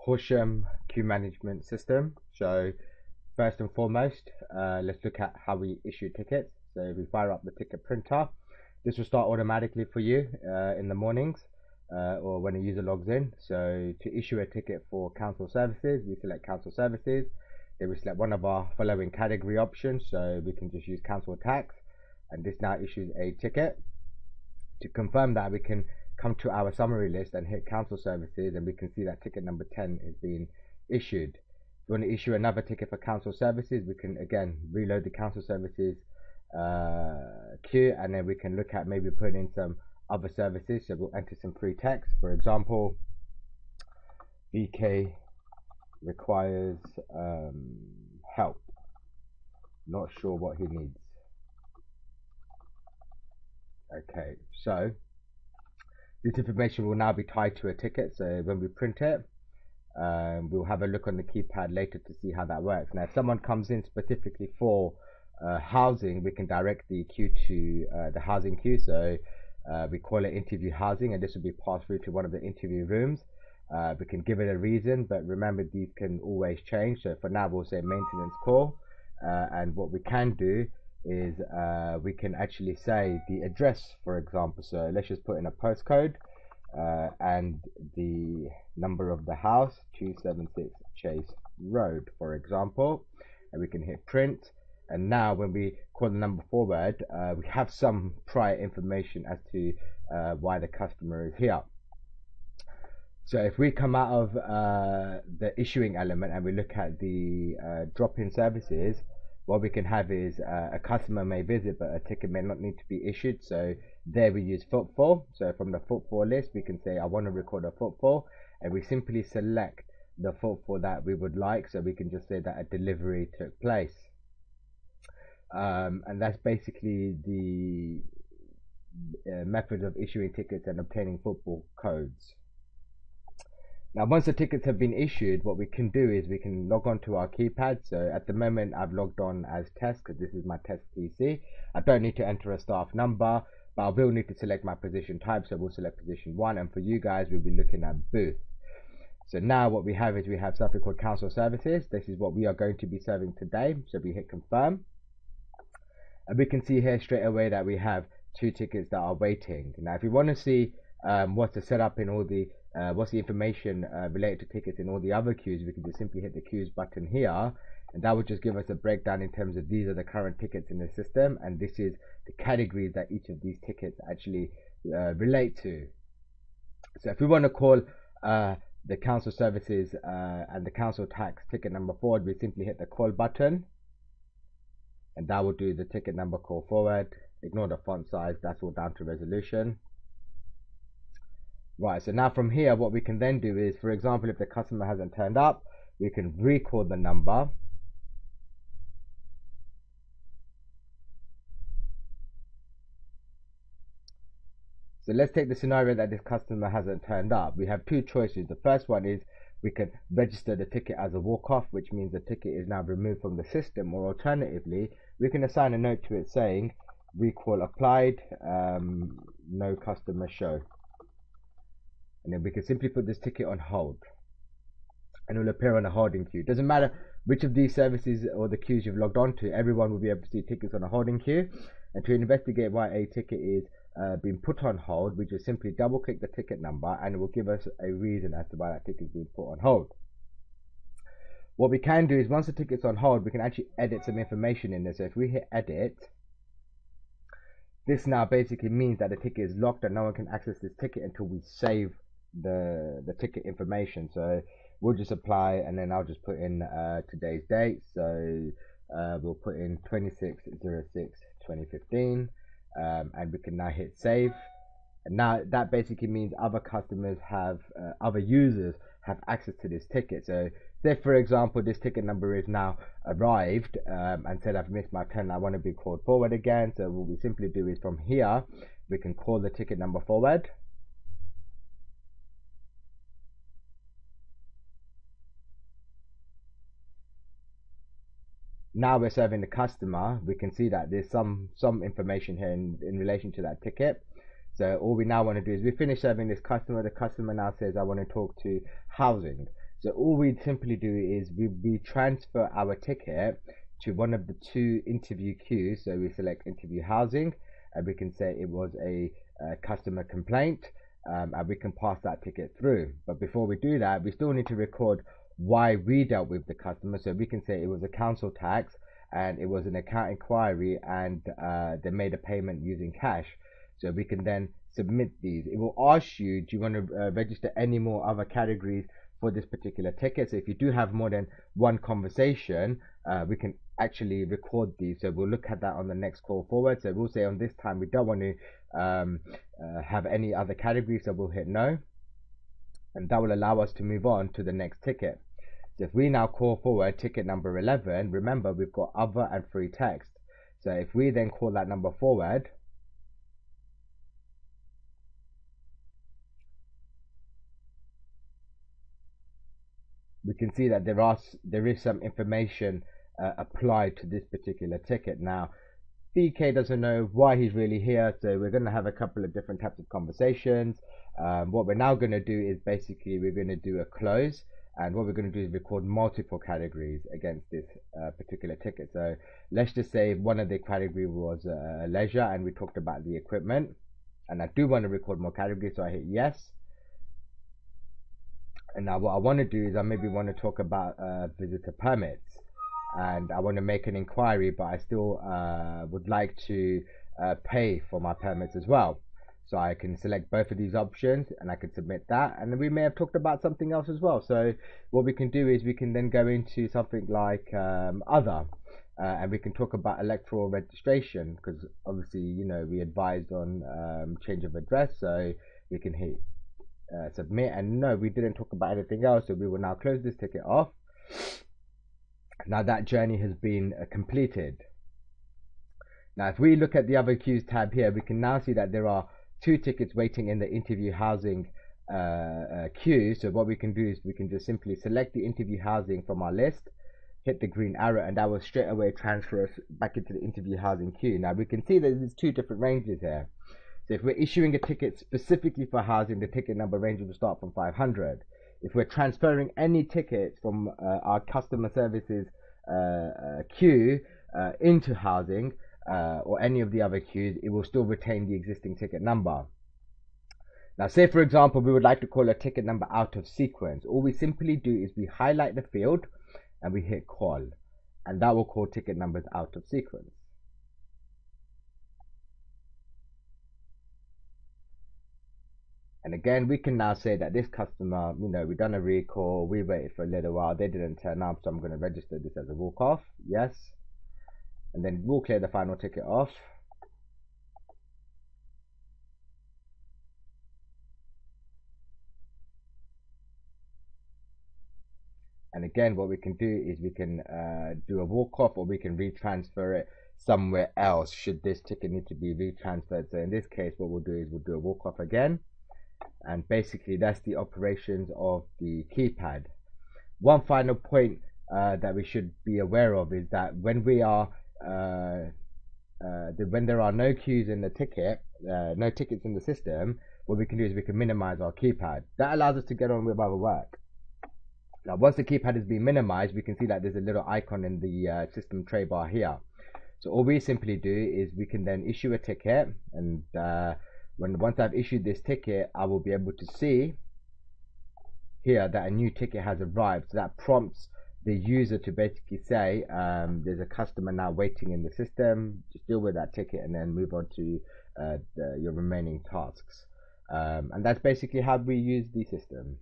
Horsham queue management system. So first and foremost, let's look at how we issue tickets. So if we fire up the ticket printer, this will start automatically for you in the mornings or when a user logs in. So to issue a ticket for council services, we select council services. Then we select one of our following category options. So we can just use council tax, and this now issues a ticket. To confirm that, we can come to our summary list and hit council services, and we can see that ticket number 10 is being issued. If you want to issue another ticket for council services, we can again reload the council services queue, and then we can look at maybe putting in some other services. So we'll enter some free text, for example, BK requires help, not sure what he needs. Okay, so this information will now be tied to a ticket. So when we print it, we'll have a look on the keypad later to see how that works. Now if someone comes in specifically for housing, we can direct the queue to the housing queue. So we call it interview housing, and this will be passed through to one of the interview rooms. We can give it a reason, but remember these can always change. So for now we'll say maintenance call, and what we can do is we can actually say the address, for example. So let's just put in a postcode and the number of the house, 276 Chase Road, for example, and we can hit print. And now when we call the number forward, we have some prior information as to why the customer is here. So if we come out of the issuing element and we look at the drop-in services, what we can have is a customer may visit, but a ticket may not need to be issued. So there we use footfall. So from the footfall list, we can say I want to record a footfall, and we simply select the footfall that we would like. So we can just say that a delivery took place. And that's basically the method of issuing tickets and obtaining footfall codes. Now once the tickets have been issued, what we can do is we can log on to our keypad. So at the moment I've logged on as test because this is my test PC. I don't need to enter a staff number, but I will need to select my position type. So we'll select position 1, and for you guys we'll be looking at booth. So now what we have is we have something called council services. This is what we are going to be serving today. So we hit confirm, and we can see here straight away that we have 2 tickets that are waiting. Now if you want to see what's the setup in all the what's the information related to tickets in all the other queues, we can just simply hit the queues button here, and that will just give us a breakdown in terms of these are the current tickets in the system, and this is the categories that each of these tickets actually relate to. So if we want to call the council services and the council tax ticket number forward, we simply hit the call button, and that will do the ticket number call forward. Ignore the font size, that's all down to resolution. Right, so now from here what we can then do is, for example, if the customer hasn't turned up, we can recall the number. So let's take the scenario that this customer hasn't turned up. We have 2 choices. The first one is we can register the ticket as a walk-off, which means the ticket is now removed from the system, or alternatively we can assign a note to it saying recall applied, no customer show. And then we can simply put this ticket on hold, and it will appear on a holding queue. Doesn't matter which of these services or the queues you've logged on to, everyone will be able to see tickets on a holding queue. And to investigate why a ticket is being put on hold, we just simply double click the ticket number, and it will give us a reason as to why that ticket is being put on hold. What we can do is once the ticket's on hold, we can actually edit some information in there. So if we hit edit, this now basically means that the ticket is locked and no one can access this ticket until we save the ticket information. So we'll just apply, and then I'll just put in today's date. So we'll put in 26/06/2015, and we can now hit save. And now that basically means other customers have other users have access to this ticket. So say for example this ticket number is now arrived and said I've missed my turn, I want to be called forward again. So what we simply do is from here we can call the ticket number forward. Now we're serving the customer. We can see that there's some information here in relation to that ticket. So all we now want to do is we finish serving this customer. The customer now says I want to talk to housing. So all we simply do is we transfer our ticket to one of the two interview queues. So we select interview housing, and we can say it was a customer complaint, and we can pass that ticket through. But before we do that, we still need to record why we dealt with the customer. So we can say it was a council tax and it was an account inquiry, and they made a payment using cash. So we can then submit these. It will ask you, do you want to register any more other categories for this particular ticket? So if you do have more than one conversation, we can actually record these. So we'll look at that on the next call forward. So we'll say on this time we don't want to have any other categories, so we'll hit no, and that will allow us to move on to the next ticket. So if we now call forward ticket number 11, remember we've got other and free text. So if we then call that number forward, we can see that there is some information applied to this particular ticket. Now, BK doesn't know why he's really here, so we're going to have a couple of different types of conversations. What we're now going to do is basically we're going to do a close, and what we're going to do is record multiple categories against this particular ticket. So let's just say one of the categories was leisure, and we talked about the equipment, and I do want to record more categories, so I hit yes. And now what I want to do is I maybe want to talk about visitor permits, and I want to make an inquiry, but I still would like to pay for my permits as well. So I can select both of these options and I can submit that, and then we may have talked about something else as well. So what we can do is we can then go into something like other, and we can talk about electoral registration, because obviously, you know, we advised on change of address, so we can hit submit, and no, we didn't talk about anything else, so we will now close this ticket off. Now that journey has been completed. Now if we look at the other queues tab here, we can now see that there are 2 tickets waiting in the interview housing queue. So what we can do is we can just simply select the interview housing from our list, hit the green arrow, and that will straight away transfer us back into the interview housing queue. Now we can see that there's 2 different ranges here. So if we're issuing a ticket specifically for housing, the ticket number range will start from 500. If we're transferring any tickets from our customer services queue into housing or any of the other queues, it will still retain the existing ticket number. Now say for example we would like to call a ticket number out of sequence. All we simply do is we highlight the field and we hit call, and that will call ticket numbers out of sequence. And again, we can now say that this customer, you know, we've done a recall, we waited for a little while, they didn't turn up, so I'm going to register this as a walk off. Yes. And then we'll clear the final ticket off. And again, what we can do is we can do a walk off, or we can retransfer it somewhere else should this ticket need to be retransferred. So in this case, what we'll do is we'll do a walk off again. And basically that's the operations of the keypad. One final point that we should be aware of is that when we are when there are no queues in the ticket, no tickets in the system, what we can do is we can minimize our keypad. That allows us to get on with our work. Now once the keypad has been minimized, we can see that there's a little icon in the system tray bar here. So all we simply do is we can then issue a ticket, and once I've issued this ticket, I will be able to see here that a new ticket has arrived. So that prompts the user to basically say there's a customer now waiting in the system, just deal with that ticket and then move on to your remaining tasks. And that's basically how we use the system.